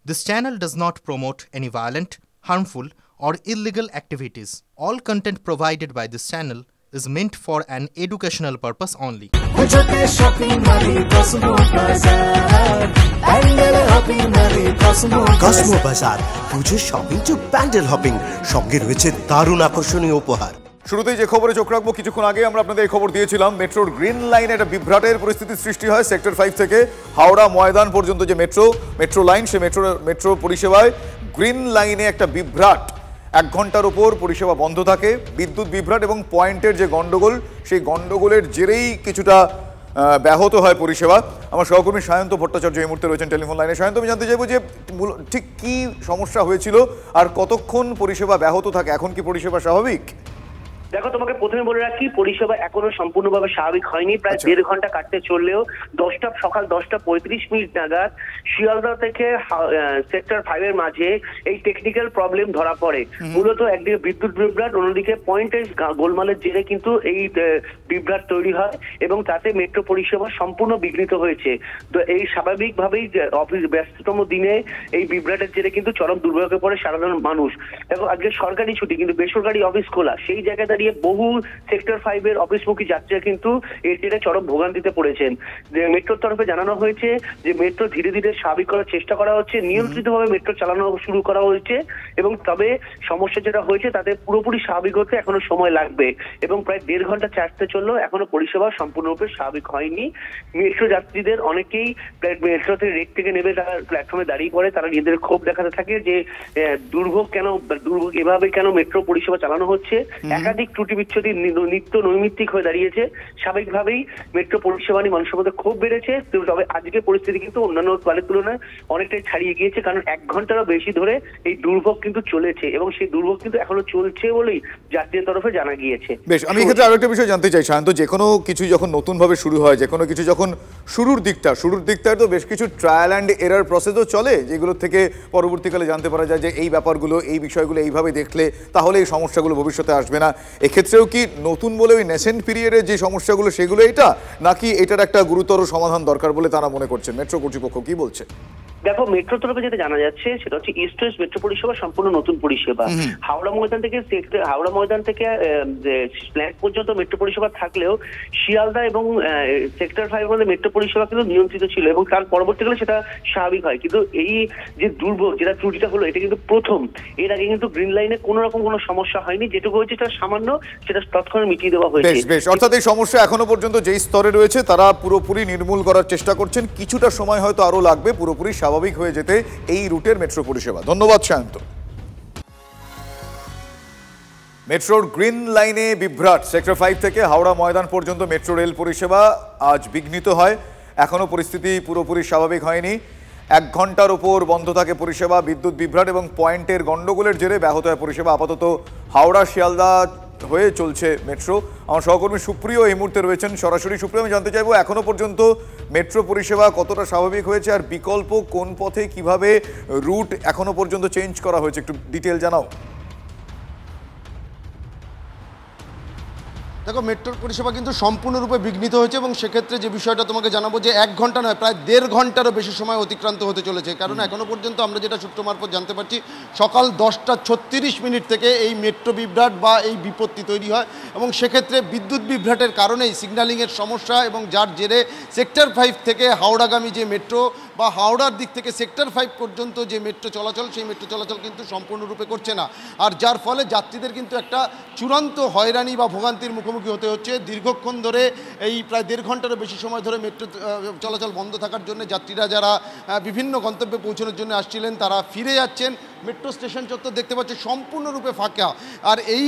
This channel does not promote any violent, harmful, or illegal activities. All content provided by this channel is meant for an educational purpose only. Cosmo বাজার পুজোর shopping two pandal hopping, সঙ্গে রয়েছে দারুণ আকর্ষণীয় উপহার। শুরুতেই যে খবরে চোখ রাখবো, কিছুক্ষণ আগে আমরা আপনাদের এই খবর দিয়েছিলাম, মেট্রোর গ্রিন লাইনে একটা বিভ্রাটের পরিস্থিতির সৃষ্টি হয়। সেক্টর 5 থেকে হাওড়া ময়দান পর্যন্ত যে মেট্রো লাইন, সে মেট্রো পরিষেবায় গ্রিন লাইনে একটা বিভ্রাট। 1 ঘন্টার উপর পরিষেবা বন্ধ থাকে। বিদ্যুৎ বিভ্রাট এবং পয়েন্টের যে গন্ডগোল, সেই গন্ডগোলের জেরেই কিছুটা ব্যাহত হয় পরিষেবা। আমার সহকর্মী সায়ন্ত ভট্টাচার্য এই মুহূর্তে রয়েছেন টেলিফোন লাইনে। সায়ন্ত, আমি জানতে চাইবো যে ঠিক কি সমস্যা হয়েছিল আর কতক্ষণ পরিষেবা ব্যাহত থাকে? এখন কি পরিষেবা স্বাভাবিক? দেখো, তোমাকে প্রথমে বলে রাখি, পরিষেবা এখনো সম্পূর্ণভাবে স্বাভাবিক হয়নি। প্রায় 1.5 ঘন্টা কাটতে চললেও সকাল 10:35 নাগাদ শিয়ালদা থেকে সেক্টর 5 এর মাঝে এই টেকনিক্যাল প্রবলেম ধরা পড়ে। মূলত একদিকে বিদ্যুৎ বিভ্রাট, অন্যদিকে পয়েন্টের গোলমালের জেরে কিন্তু এই বিভ্রাট তৈরি হয় এবং তাতে মেট্রো পরিষেবা সম্পূর্ণ বিঘ্নিত হয়েছে। তো এই স্বাভাবিকভাবেই অফিস ব্যস্ততম দিনে এই বিভ্রাটের জেরে কিন্তু চরম দুর্ভোগে পড়ে সাধারণ মানুষ। দেখো, আজকে সরকারি ছুটি কিন্তু বেসরকারি অফিস খোলা, সেই জায়গায় দাঁড়িয়ে বহু সেক্টর 5 এর অফিসমুখী যাত্রীরা কিন্তু এর জেরে চরম ভোগান্তিতে পড়েছেন। মেট্রোর তরফে জানানো হয়েছে যে মেট্রো ধীরে ধীরে স্বাভাবিক করার চেষ্টা করা হচ্ছে, নিয়ন্ত্রিতভাবে মেট্রো চালানো শুরু করা হয়েছে এবং তবে সমস্যা যেটা হয়েছে তাতে পুরোপুরি স্বাভাবিক হতে এখনো সময় লাগবে এবং প্রায় 1.5 ঘন্টা চালাতে চললেও এখনো পরিষেবা সম্পূর্ণরূপে স্বাভাবিক হয়নি। মেট্রো যাত্রীদের অনেকেই মেট্রো থেকে রেক থেকে নেমে তারা প্ল্যাটফর্মে দাঁড়িয়ে পড়ে, তারা নিজেদের ক্ষোভ দেখাতে থাকে যে দুর্ভোগ এভাবে কেন মেট্রো পরিষেবা চালানো হচ্ছে। একাধিক ত্রুটি বিচ্ছুতি নিত্য নৈমিত্তিক হয়ে দাঁড়িয়েছে। স্বাভাবিকভাবেই মেট্রো পরিষেবা নিয়ে মানুষের মধ্যে ক্ষোভ বেড়েছে। তবে আজকে পরিস্থিতি কিন্তু অন্যান্য কালের তুলনায় অনেকটাই ছাড়িয়ে গিয়েছে, কারণ 1 ঘন্টারও বেশি ধরে এই দুর্ভোগ কিন্তু চলেছে এবং সেই দুর্ভোগ কিন্তু এখনো চলছে বলেই যাত্রীদের তরফে জানা গিয়েছে। বেশ, আমি এক্ষেত্রে আরেকটা বিষয় জানতে চাই সায়ন্ত, যে কোনো কিছু যখন নতুন ভাবে শুরু হয়, যে কোনো কিছু যখন শুরুর দিকটায় তো বেশ কিছু ট্রায়াল অ্যান্ড এরার প্রসেসও চলে, যেগুলো থেকে পরবর্তীকালে জানতে পারা যায় যে এই ব্যাপারগুলো, এই বিষয়গুলো এইভাবে দেখলে তাহলে এই সমস্যাগুলো ভবিষ্যতে আসবে না। এক্ষেত্রেও কি নতুন বলে ওই নেসেন্ট পিরিয়ডের যে সমস্যাগুলো সেগুলো এটা, নাকি এটার একটা গুরুতর সমাধান দরকার বলে তারা মনে করছেন? মেট্রো কর্তৃপক্ষ কি বলছে? দেখো, মেট্রোর তরফে যেটা জানা যাচ্ছে সেটা হচ্ছে ইস্ট ওয়েস্ট মেট্রো পরিষেবা সম্পূর্ণ নতুন পরিষেবা। হাওড়া ময়দান থেকে প্ল্যান্ট পর্যন্ত মেট্রো পরিষেবা থাকলেও শিয়ালদা এবং সেক্টর 5 মধ্যে মেট্রো পরিষেবা কিন্তু নিয়ন্ত্রিত ছিল এবং তার পরবর্তীকালে সেটা স্বাভাবিক হয়। কিন্তু এই যে দুর্ভোগ, যেটা ত্রুটিটা হলো, এটা কিন্তু প্রথম। এর আগে কিন্তু গ্রিন লাইনে কোনো রকম কোনো সমস্যা হয়নি, যেটুকু হয়েছে সেটা সামান্য, সেটা তৎক্ষণাৎ মিটিয়ে দেওয়া হয়েছে। বেশ, অর্থাৎ এই সমস্যা এখনো পর্যন্ত যেই স্তরে রয়েছে তারা পুরোপুরি নির্মূল করার চেষ্টা করছেন। কিছুটা সময় হয়তো আরো লাগবে পুরোপুরি স্বাভাবিক হয়ে যেতে এই রুটের মেট্রো পরিষেবা। ধন্যবাদ সায়ন্ত। মেট্রোর গ্রিন লাইনে বিভ্রাট, সেক্টর 5 থেকে হাওড়া ময়দান পর্যন্ত মেট্রো রেল পরিষেবা আজ বিঘ্নিত হয়। এখনো পরিস্থিতি পুরোপুরি স্বাভাবিক হয়নি। 1 ঘন্টার উপর বন্ধ থাকে পরিষেবা। বিদ্যুৎ বিভ্রাট এবং পয়েন্টের গন্ডগোলের জেরে ব্যাহত হয় পরিষেবা। আপাতত হাওড়া শিয়ালদা হয়ে চলছে মেট্রো। আমার সহকর্মী সুপ্রিয় এই মুহূর্তে রয়েছেন সরাসরি। সুপ্রিয়, আমি জানতে চাইবো এখনো পর্যন্ত মেট্রো পরিষেবা কতটা স্বাভাবিক হয়েছে আর বিকল্প কোন পথে, কিভাবে রুট এখনো পর্যন্ত চেঞ্জ করা হয়েছে, একটু ডিটেল জানাও। দেখো, মেট্রোর পরিষেবা কিন্তু সম্পূর্ণরূপে বিঘ্নিত হয়েছে এবং সেক্ষেত্রে যে বিষয়টা তোমাকে জানাবো যে 1 ঘন্টা নয়, প্রায় 1.5 ঘন্টারও বেশি সময় অতিক্রান্ত হতে চলেছে। কারণ এখনও পর্যন্ত আমরা যেটা সূত্র মারফত জানতে পারছি, সকাল 10:36 থেকে এই মেট্রো বিভ্রাট বা এই বিপত্তি তৈরি হয় এবং সেক্ষেত্রে বিদ্যুৎ বিভ্রাটের কারণেই সিগন্যালিংয়ের সমস্যা এবং যার জেরে সেক্টর 5 থেকে হাওড়াগামী যে মেট্রো বা হাওড়ার দিক থেকে সেক্টর 5 পর্যন্ত যে মেট্রো চলাচল, সেই মেট্রো চলাচল কিন্তু সম্পূর্ণরূপে করছে না। আর যার ফলে যাত্রীদের কিন্তু একটা চূড়ান্ত হয়রানি বা ভোগান্তির মুখোমুখি হতে হচ্ছে। দীর্ঘক্ষণ ধরে এই প্রায় 1.5 ঘন্টারও বেশি সময় ধরে মেট্রো চলাচল বন্ধ থাকার জন্য যাত্রীরা যারা বিভিন্ন গন্তব্যে পৌঁছানোর জন্য আসছিলেন তারা ফিরে যাচ্ছেন। মেট্রো স্টেশন চত্বর দেখতে পাচ্ছি সম্পূর্ণরূপে ফাঁকা। আর এই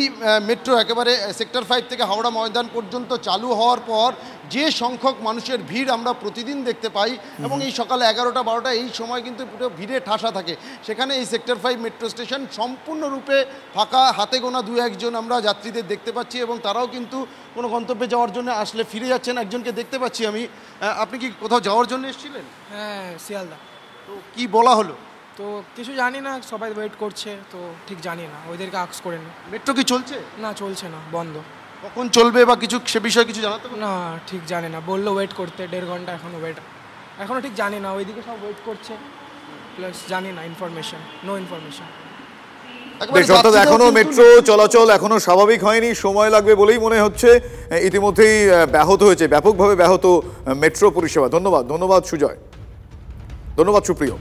মেট্রো একেবারে সেক্টর 5 থেকে হাওড়া ময়দান পর্যন্ত চালু হওয়ার পর যে সংখ্যক মানুষের ভিড় আমরা প্রতিদিন দেখতে পাই এবং এই সকাল 11টা-12টা এই সময় কিন্তু পুরো ভিড়ে ঠাসা থাকে, সেখানে এই সেক্টর 5 মেট্রো স্টেশন সম্পূর্ণরূপে ফাঁকা। হাতে গোনা 2-1 জন আমরা যাত্রীদের দেখতে পাচ্ছি এবং তারাও কিন্তু কোনো গন্তব্যে যাওয়ার জন্য আসলে ফিরে যাচ্ছেন। একজনকে দেখতে পাচ্ছি আমি। আপনি কি কোথাও যাওয়ার জন্য এসেছিলেন? হ্যাঁ, শিয়ালদা। তো কি বলা হলো? তো কিছু জানি না, সবাই ওয়েট করছে, তো ঠিক জানি না, ওদেরকে আক্স করে নি। মেট্রো কি চলছে? না, চলছে না, বন্ধ। কখন চলবে বা কিছু সে বিষয়ে কিছু জানাতে পারবেন? না, ঠিক জানি না, বললো ওয়েট করতে 1.5 ঘন্টা, এখনও ঠিক জানি না, ওইদিকে সব ওয়েট করছে। প্লাস জানি না ইনফরমেশন, নো ইনফরমেশন। বেশ, অর্থাৎ এখনো মেট্রো চলাচল এখনো স্বাভাবিক হয়নি, সময় লাগবে বলেই মনে হচ্ছে। ইতিমধ্যেই ব্যাহত হয়েছে, ব্যাপকভাবে ব্যাহত মেট্রো পরিষেবা। ধন্যবাদ সুজয়, ধন্যবাদ সুপ্রিয়।